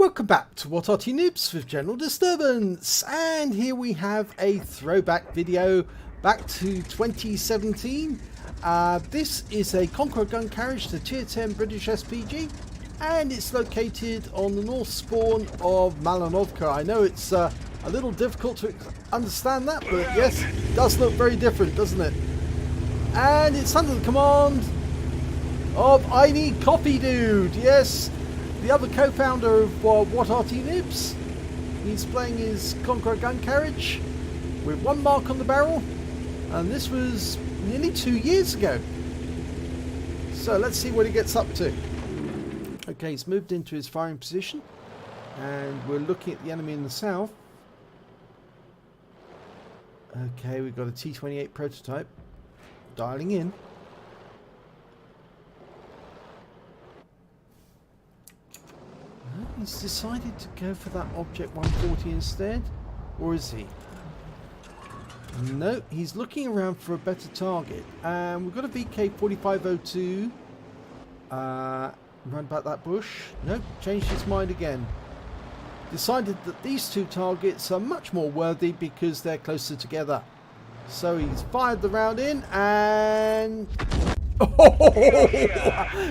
Welcome back to What Arty Noobs with General Disturbance, and here we have a throwback video back to 2017. This is a Conqueror Gun Carriage, the Tier 10 British SPG, and it's located on the north spawn of Malinovka. I know it's a little difficult to understand that, but yes, it does look very different, doesn't it? And it's under the command of ineedcoffeedude, yes, the other co-founder of What Arty Noobs. He's playing his Conqueror Gun Carriage with one mark on the barrel, and this was nearly 2 years ago. So let's see what he gets up to. Okay, he's moved into his firing position, and we're looking at the enemy in the south. Okay, we've got a T-28 prototype dialing in. He's decided to go for that Object 140 instead, or is he? No, he's looking around for a better target. We've got a VK4502 round about that bush. Nope, changed his mind again. Decided that these two targets are much more worthy because they're closer together. So he's fired the round in, and oh,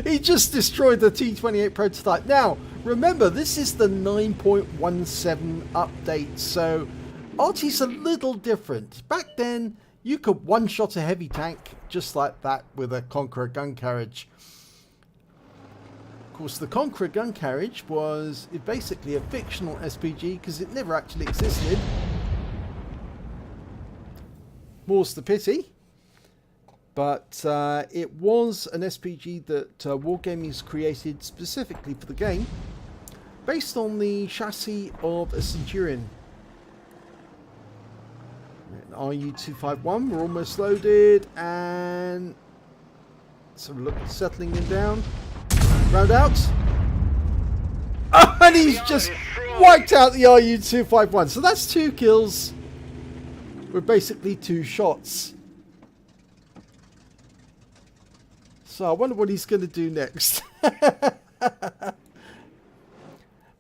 he just destroyed the T-28 prototype. Now, remember, this is the 9.17 update, so Arty's a little different. Back then, you could one-shot a heavy tank just like that with a Conqueror Gun Carriage. Of course, the Conqueror Gun Carriage was basically a fictional SPG because it never actually existed. More's the pity. But it was an SPG that Wargaming's created specifically for the game, based on the chassis of a Centurion. RU-251, we're almost loaded, and so look, settling him down. Round out. Oh, and he's just wiped out the RU-251. So that's 2 kills with basically 2 shots. So I wonder what he's going to do next.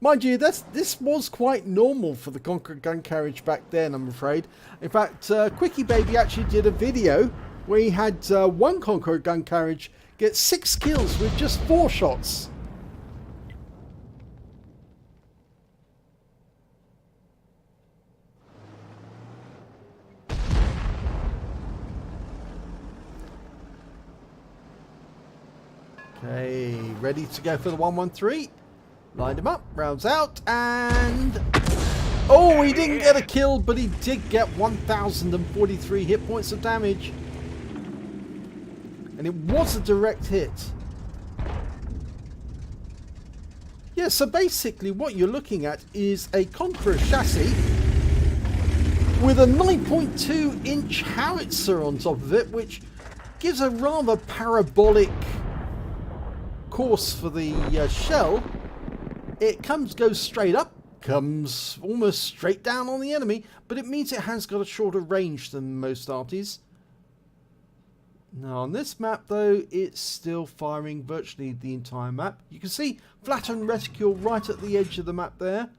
Mind you, this was quite normal for the Conqueror Gun Carriage back then, I'm afraid. In fact, Quickie Baby actually did a video where he had one Conqueror Gun Carriage get 6 kills with just 4 shots. Okay, ready to go for the 113. Lined him up, rounds out, and oh, he didn't get a kill, but he did get 1,043 hit points of damage. And it was a direct hit. Yeah, so basically what you're looking at is a Conqueror chassis with a 9.2-inch howitzer on top of it, which gives a rather parabolic course for the shell. It goes straight up, comes almost straight down on the enemy, but it means it has got a shorter range than most Artys. Now on this map though, it's still firing virtually the entire map. You can see flattened reticule right at the edge of the map there.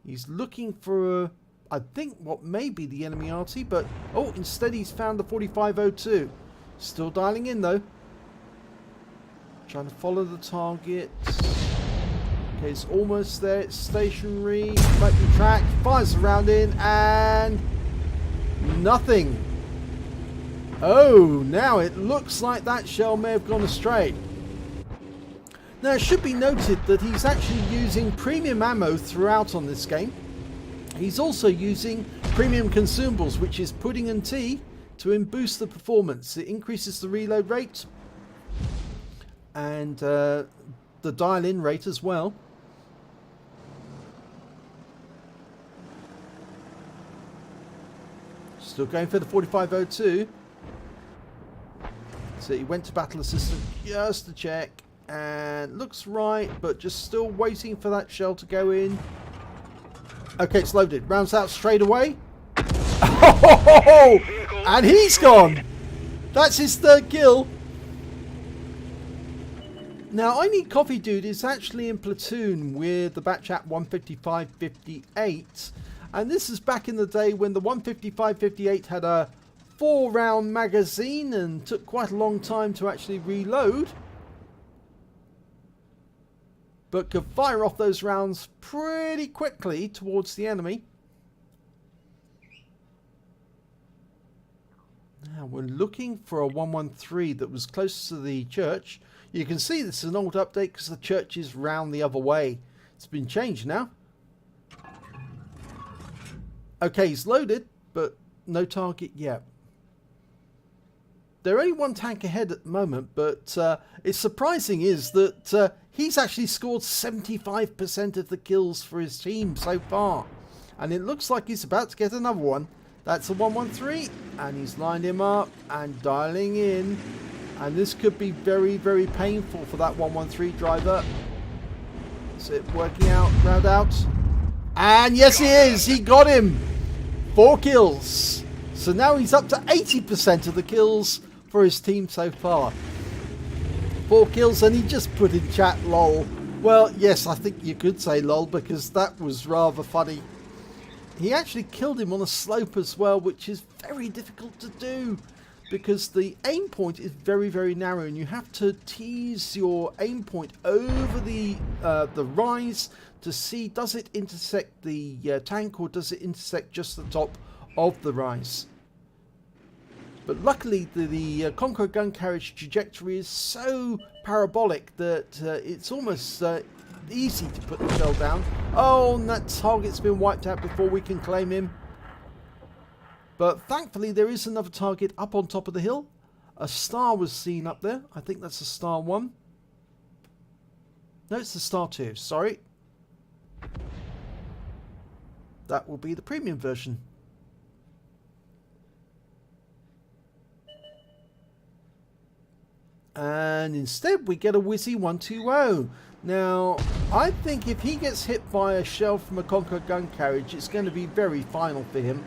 He's looking for I think what may be the enemy Arty, but oh, instead he's found the 4502. Still dialing in though. Trying to follow the target. Okay, it's almost there. It's stationary. Might be tracked. Fires the round in, and nothing. Oh, now it looks like that shell may have gone astray. Now, it should be noted that he's actually using premium ammo throughout on this game. He's also using premium consumables, which is pudding and tea, to boost the performance. It increases the reload rate and the dial-in rate as well. Still going for the 4502. So he went to battle assistant just to check, and looks right, but just still waiting for that shell to go in. Okay, it's loaded. Rounds out straight away. Oh, and he's gone. That's his 3rd kill. Now, I Need Coffee Dude is actually in platoon with the Batchat 155-58, and this is back in the day when the 155-58 had a 4-round magazine and took quite a long time to actually reload, but could fire off those rounds pretty quickly towards the enemy. Now we're looking for a 113 that was close to the church. You can see this is an old update because the church is round the other way. It's been changed now. Okay, he's loaded, but no target yet. They're only one tank ahead at the moment, but it's surprising is that he's actually scored 75% of the kills for his team so far. And it looks like he's about to get another one. That's a 113, and he's lined him up and dialing in. And this could be very, very painful for that 113 driver. Is it working out, round out? And yes, he is. He got him. 4 kills. So now he's up to 80% of the kills for his team so far. 4 kills, and he just put in chat, lol. Well, yes, I think you could say lol, because that was rather funny. He actually killed him on a slope as well, which is very difficult to do, because the aim point is very, very narrow, and you have to tease your aim point over the rise to see, does it intersect the tank, or does it intersect just the top of the rise. But luckily the Conqueror Gun Carriage trajectory is so parabolic that it's almost easy to put the shell down. Oh, and that target's been wiped out before we can claim him. But thankfully there is another target up on top of the hill. A star was seen up there. I think that's a star 1. No, it's the star 2, sorry. That will be the premium version. And instead we get a Wizzy 120. Now, I think if he gets hit by a shell from a Conqueror Gun Carriage, it's going to be very final for him.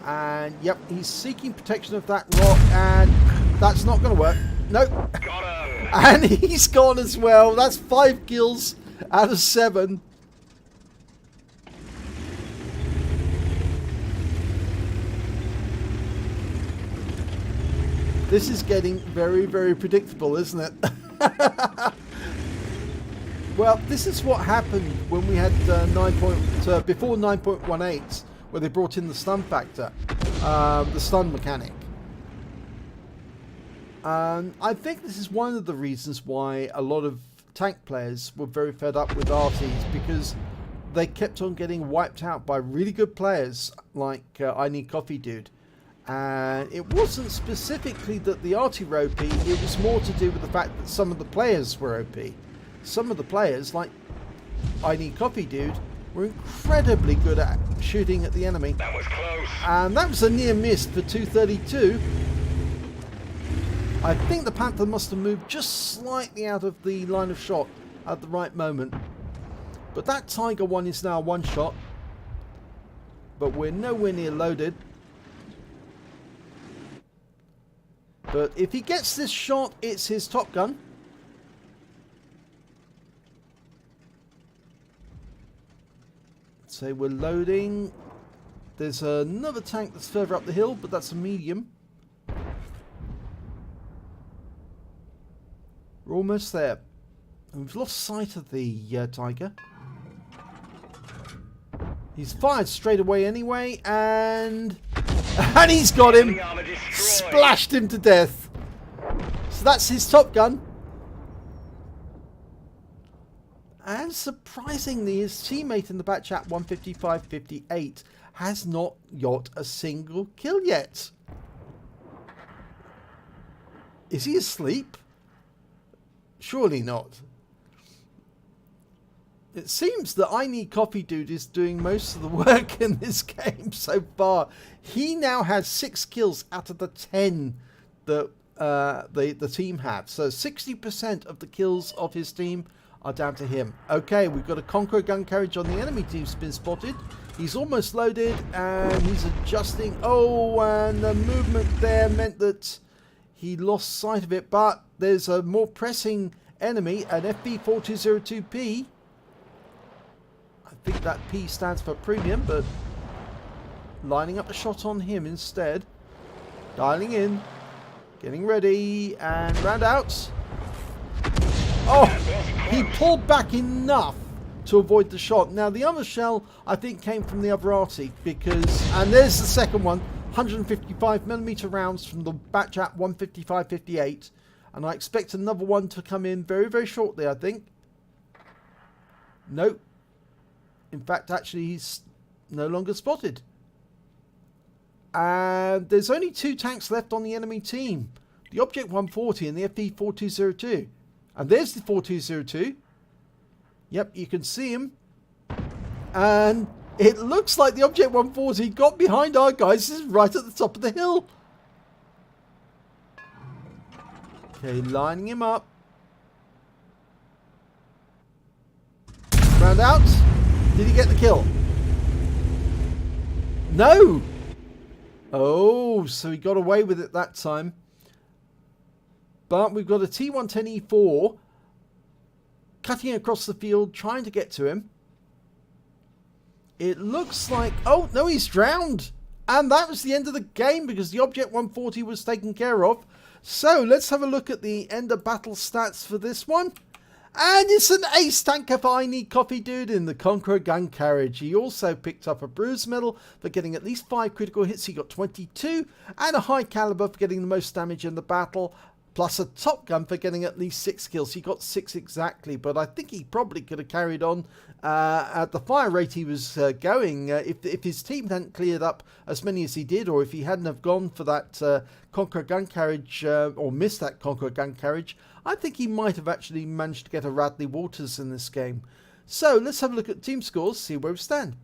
And yep, he's seeking protection of that rock, and that's not going to work. Nope. Got him. And he's gone as well. That's 5 kills out of 7. This is getting very, very predictable, isn't it? Well, this is what happened when we had before 9.18, where they brought in the stun factor, the stun mechanic. I think this is one of the reasons why a lot of tank players were very fed up with Artys, because they kept on getting wiped out by really good players like I Need Coffee Dude. And it wasn't specifically that the Arty were OP, it was more to do with the fact that some of the players were OP. Some of the players, like I Need Coffee Dude, were incredibly good at shooting at the enemy. That was close. And that was a near miss for 232. I think the Panther must have moved just slightly out of the line of shot at the right moment. But that Tiger one is now 1 shot. But we're nowhere near loaded. But if he gets this shot, it's his Top Gun. So we're loading. There's another tank that's further up the hill, but that's a medium. We're almost there. And we've lost sight of the Tiger. He's fired straight away anyway, and he's got him. Splashed him to death. So that's his Top Gun. And surprisingly, his teammate in the Batchat 155-58 has not got a single kill yet. Is he asleep? Surely not. It seems that I Need Coffee Dude is doing most of the work in this game so far. He now has 6 kills out of the 10 that the team had. So 60% of the kills of his team are down to him. Okay, we've got a Conqueror Gun Carriage on the enemy team's been spotted. He's almost loaded and he's adjusting. Oh, and the movement there meant that he lost sight of it. But there's a more pressing enemy, an FB4202P. I think that P stands for premium, but lining up a shot on him instead. Dialing in, getting ready, and round out. Oh, he pulled back enough to avoid the shot. Now the other shell I think came from the other Arty, because, and there's the second one, 155mm rounds from the batch at 155-58, and I expect another one to come in very, very shortly, I think. Nope. In fact, actually, he's no longer spotted. And there's only 2 tanks left on the enemy team. The Object 140 and the FB4202. And there's the 4202. Yep, you can see him. And it looks like the Object 140 got behind our guys. This is right at the top of the hill. Okay, lining him up. Round out. Did he get the kill? No! Oh, so he got away with it that time. But we've got a T110E4 cutting across the field, trying to get to him. It looks like... Oh, no, he's drowned. And that was the end of the game because the Object 140 was taken care of. So, let's have a look at the end of battle stats for this one. And it's an ace tanker for ineedcoffeedude in the Conqueror Gun Carriage. He also picked up a bruise medal for getting at least 5 critical hits. He got 22. And a high caliber for getting the most damage in the battle. Plus a Top Gun for getting at least 6 kills. He got 6 exactly, but I think he probably could have carried on at the fire rate he was going. If his team hadn't cleared up as many as he did, or if he hadn't have gone for that Conqueror Gun Carriage, or missed that Conqueror Gun Carriage, I think he might have actually managed to get a Radley Walters in this game. So let's have a look at team scores, see where we stand.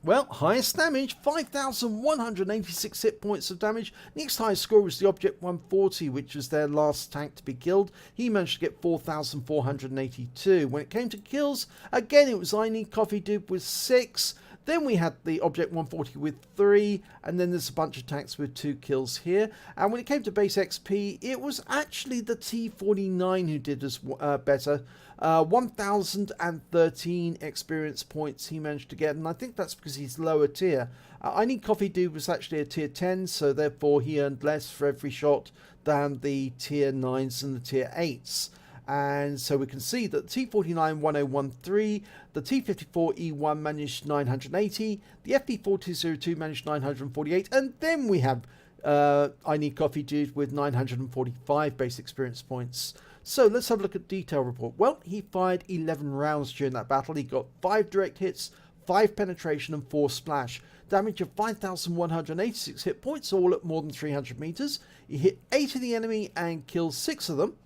Well, highest damage, 5,186 hit points of damage. Next highest score was the Object 140, which was their last tank to be killed. He managed to get 4,482. When it came to kills, again it was ineedcoffeedude with 6. Then we had the Object 140 with 3, and then there's a bunch of tanks with 2 kills here. And when it came to base XP, it was actually the T49 who did us better. 1,013 experience points he managed to get, and I think that's because he's lower tier. ineedcoffeedude was actually a tier 10, so therefore he earned less for every shot than the tier 9s and the tier 8s. And so we can see that the T49 1013, the T54E1 managed 980, the FB4202 managed 948, and then we have ineedcoffeedude with 945 base experience points. So let's have a look at detail report. Well, he fired 11 rounds during that battle. He got 5 direct hits, 5 penetration and 4 splash. Damage of 5,186 hit points, all at more than 300 meters. He hit 8 of the enemy and killed 6 of them.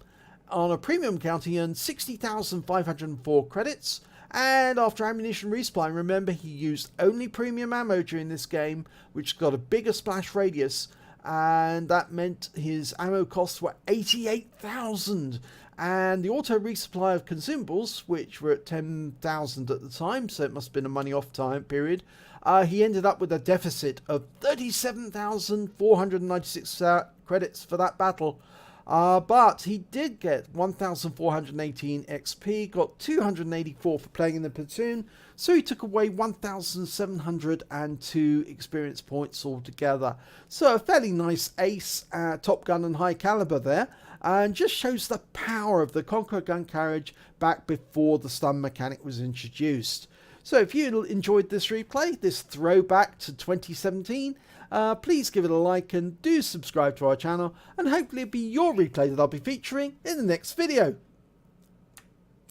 On a premium count, he earned 60,504 credits. And after ammunition resupply, remember he used only premium ammo during this game, which got a bigger splash radius. And that meant his ammo costs were 88,000. And the auto resupply of consumables, which were at 10,000 at the time, so it must have been a money off time period, he ended up with a deficit of 37,496 credits for that battle. But he did get 1,418 XP, got 284 for playing in the platoon, so he took away 1,702 experience points altogether. So a fairly nice ace, Top Gun and high caliber there, and just shows the power of the Conqueror Gun Carriage back before the stun mechanic was introduced. So if you enjoyed this replay, this throwback to 2017, please give it a like and do subscribe to our channel, and hopefully it'll be your replay that I'll be featuring in the next video.